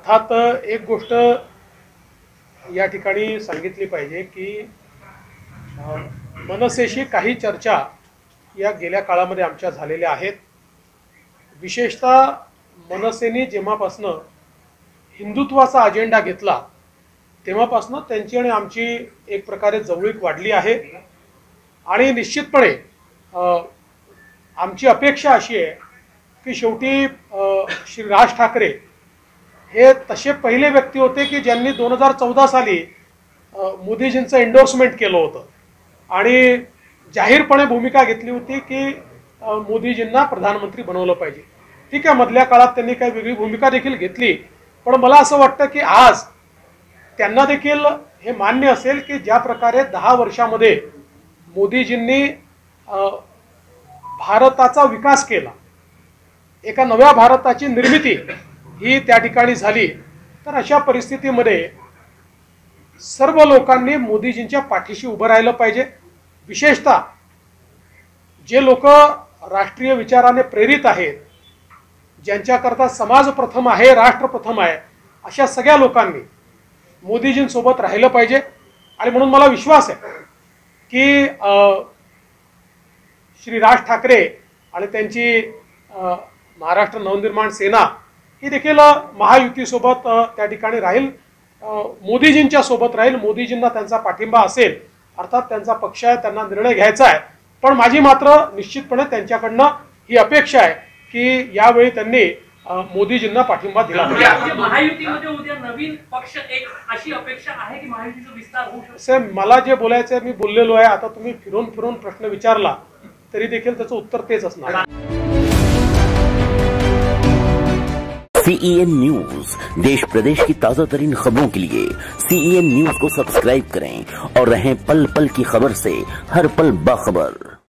अर्थात एक गोष्ट या ठिकाणी सांगितली पाहिजे की मनसेशी काही चर्चा या गेल्या काळामध्ये आमच्या झालेल्या आहेत। विशेषतः मनसेने जेव्हापासून हिंदुत्वाचा अजेंडा घेतला तेव्हापासून त्यांची आणि आमची एक प्रकारे जवळीक वाढली आहे आणि निश्चितपणे आमची अपेक्षा अशी आहे की शेवटी श्री राज ठाकरे हे तसे पहिले व्यक्ती होते की ज्यांनी 2014 साली मोदीजींचं एंडोर्समेंट केलं होतं आणि जाहीरपणे भूमिका घेतली होती की मोदीजींना प्रधानमंत्री बनवलं पाहिजे। ठीक आहे, मधल्या काळात त्यांनी काही वेगळी भूमिका देखील घेतली, पण मला असं वाटतं की आज त्यांना देखील हे मान्य असेल की ज्या प्रकारे 10 वर्षामध्ये मोदीजींनी भारताचा विकास केला, एका नव्या भारताची निर्मिती ही त्या ठिकाणी झाली, तर अशा परिस्थितीमध्ये सर्व लोकांनी मोदीजींच्या पाठीशी उभं राहिलं पाहिजे। विशेषतः जे लोक राष्ट्रीय विचाराने प्रेरित आहेत, ज्यांच्याकरता समाज प्रथम आहे, राष्ट्र प्रथम आहे, अशा सगळ्या लोकांनी मोदीजींसोबत राहिलं पाहिजे। आणि म्हणून मला विश्वास आहे की श्री राज ठाकरे आणि त्यांची महाराष्ट्र नवनिर्माण सेना ही देखील महायुतीसोबत त्या ठिकाणी राहील, मोदीजींच्या सोबत राहील, मोदीजींना त्यांचा पाठिंबा असेल। अर्थात त्यांचा पक्ष आहे, त्यांना निर्णय घ्यायचा आहे, पण माझी मात्र निश्चितपणे त्यांच्याकडनं ही अपेक्षा आहे की यावेळी त्यांनी मोदीजींना पाठिंबा दिला पाहिजे। महायुतीमध्ये उद्या नवीन पक्ष एक अशी अपेक्षा आहे की महायुतीचा विस्तार होऊ शकतो। साहेब, मला जे बोलायचं आहे मी बोललेलो आहे। आता तुम्ही फिरून फिरून प्रश्न विचारला तरी देखील त्याचं उत्तर तेच असणार। CEN न्यूज, देश प्रदेश की ताजा तरीन खबरों के लिए CEN न्यूज को सब्सक्राइब करें और रहें पल पल की खबर से हर पल बाखबर।